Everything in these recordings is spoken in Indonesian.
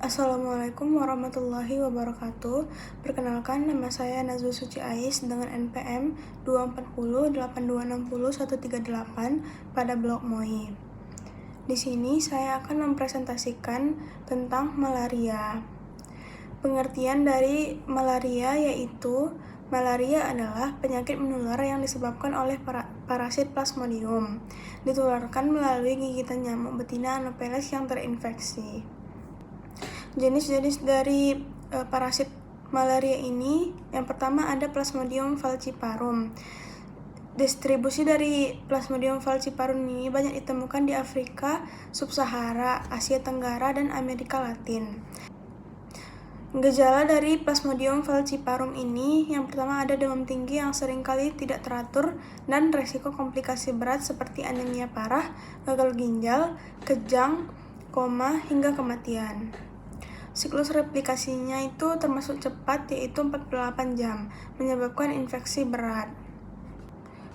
Assalamualaikum warahmatullahi wabarakatuh. Perkenalkan, nama saya Nazwa Suci Ais dengan NPM 2408260 138 pada blog MOI. Di sini saya akan mempresentasikan tentang malaria. Pengertian dari malaria yaitu malaria adalah penyakit menular yang disebabkan oleh parasit Plasmodium, ditularkan melalui gigitan nyamuk betina Anopheles yang terinfeksi. Jenis-jenis dari parasit malaria ini, yang pertama ada Plasmodium falciparum. Distribusi dari Plasmodium falciparum ini banyak ditemukan di Afrika, Sub-Sahara, Asia Tenggara, dan Amerika Latin. Gejala dari Plasmodium falciparum ini, yang pertama ada demam tinggi yang seringkali tidak teratur dan resiko komplikasi berat seperti anemia parah, gagal ginjal, kejang, koma, hingga kematian. Siklus replikasinya itu termasuk cepat, yaitu 48 jam, menyebabkan infeksi berat.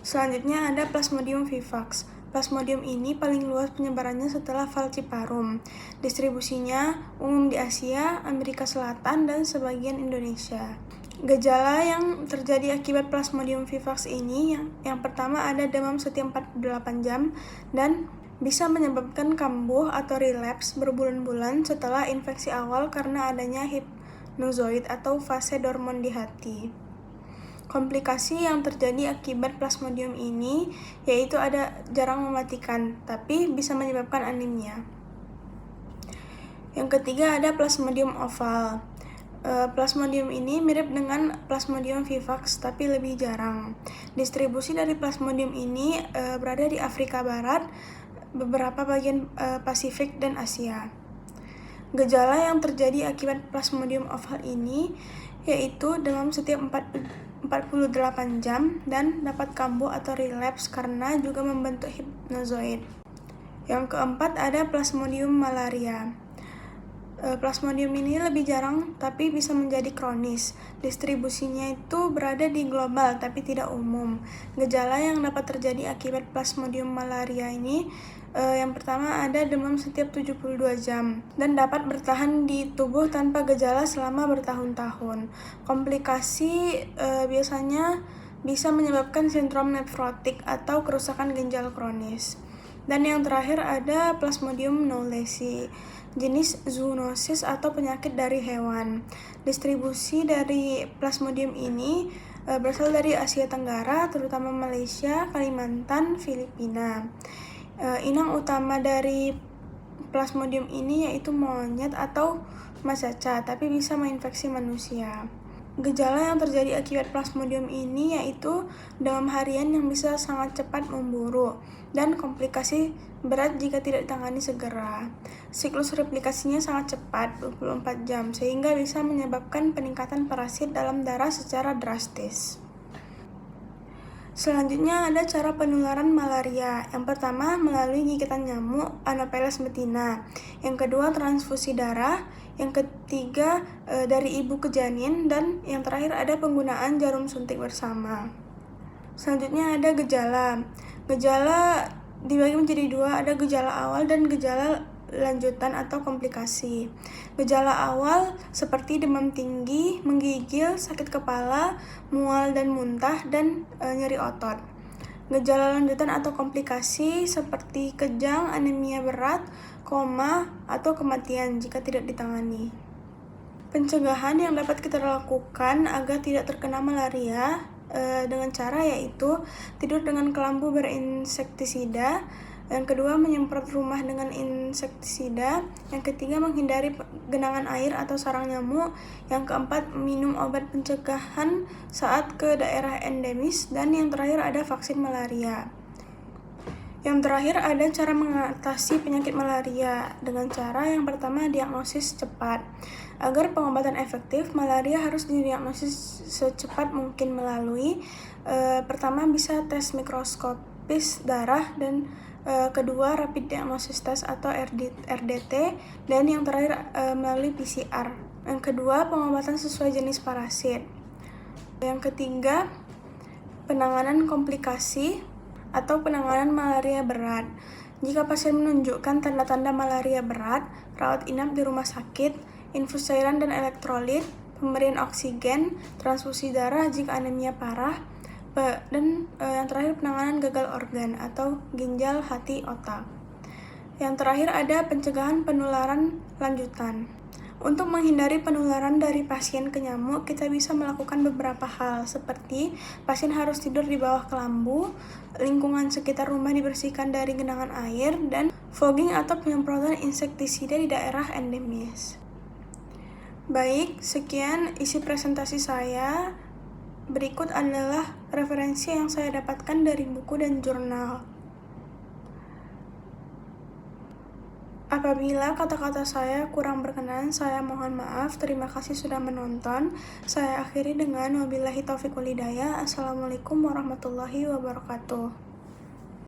Selanjutnya ada Plasmodium vivax. Plasmodium ini paling luas penyebarannya setelah falciparum. Distribusinya umum di Asia, Amerika Selatan, dan sebagian Indonesia. Gejala yang terjadi akibat Plasmodium vivax ini, yang pertama ada demam setiap 48 jam dan bisa menyebabkan kambuh atau relapse berbulan-bulan setelah infeksi awal karena adanya hipnozoid atau fase dormon di hati. Komplikasi yang terjadi akibat Plasmodium ini yaitu ada jarang mematikan, tapi bisa menyebabkan anemia. Yang ketiga ada Plasmodium oval. Plasmodium ini mirip dengan Plasmodium vivax tapi lebih jarang. Distribusi dari Plasmodium ini berada di Afrika Barat, beberapa bagian Pasifik, dan Asia. Gejala yang terjadi akibat Plasmodium oval ini yaitu demam setiap 48 jam dan dapat kambuh atau relapse karena juga membentuk hipnozoid. Yang keempat ada Plasmodium malaria. Plasmodium ini lebih jarang tapi bisa menjadi kronis. Distribusinya itu berada di global tapi tidak umum. Gejala yang dapat terjadi akibat Plasmodium malaria ini yang pertama ada demam setiap 72 jam dan dapat bertahan di tubuh tanpa gejala selama bertahun-tahun. Komplikasi biasanya bisa menyebabkan sindrom nefrotik atau kerusakan ginjal kronis. Dan yang terakhir ada Plasmodium knowlesi, jenis zoonosis atau penyakit dari hewan. Distribusi dari Plasmodium ini berasal dari Asia Tenggara, terutama Malaysia, Kalimantan, Filipina. Inang utama dari Plasmodium ini yaitu monyet atau macaca, tapi bisa menginfeksi manusia. Gejala yang terjadi akibat Plasmodium ini yaitu demam harian yang bisa sangat cepat memburuk dan komplikasi berat jika tidak ditangani segera. Siklus replikasinya sangat cepat, 24 jam, sehingga bisa menyebabkan peningkatan parasit dalam darah secara drastis. Selanjutnya ada cara penularan malaria. Yang pertama melalui gigitan nyamuk Anopheles betina. Yang kedua transfusi darah. Yang ketiga dari ibu ke janin. Dan yang terakhir ada penggunaan jarum suntik bersama. Selanjutnya ada gejala. Gejala dibagi menjadi dua, ada gejala awal dan gejala lanjutan atau komplikasi. Gejala awal seperti demam tinggi, menggigil, sakit kepala, mual dan muntah, dan nyeri otot. Gejala lanjutan atau komplikasi seperti kejang, anemia berat, koma, atau kematian jika tidak ditangani. Pencegahan yang dapat kita lakukan agar tidak terkena malaria dengan cara yaitu tidur dengan kelambu berinsektisida. Yang kedua, menyemprot rumah dengan insektisida. Yang ketiga, menghindari genangan air atau sarang nyamuk. Yang keempat, minum obat pencegahan saat ke daerah endemis. Dan yang terakhir ada vaksin malaria. Yang terakhir ada cara mengatasi penyakit malaria dengan cara yang pertama diagnosis cepat. Agar pengobatan efektif, malaria harus didiagnosis secepat mungkin melalui pertama bisa tes mikroskopis darah dan kedua rapid diagnosis test atau RDT, dan yang terakhir melalui PCR. Yang kedua pengobatan sesuai jenis parasit. Yang ketiga penanganan komplikasi atau penanganan malaria berat. Jika pasien menunjukkan tanda-tanda malaria berat, rawat inap di rumah sakit. infus cairan dan elektrolit, pemberian oksigen, transfusi darah jika anemia parah, dan yang terakhir penanganan gagal organ atau ginjal, hati, otak. Yang terakhir ada pencegahan penularan lanjutan. Untuk menghindari penularan dari pasien ke nyamuk, kita bisa melakukan beberapa hal seperti pasien harus tidur di bawah kelambu, lingkungan sekitar rumah dibersihkan dari genangan air, dan fogging atau penyemprotan insektisida di daerah endemis. Baik, sekian isi presentasi saya. Berikut adalah referensi yang saya dapatkan dari buku dan jurnal. Apabila kata-kata saya kurang berkenan, saya mohon maaf. Terima kasih sudah menonton. Saya akhiri dengan wabillahi taufiq wal hidayah. Assalamualaikum warahmatullahi wabarakatuh.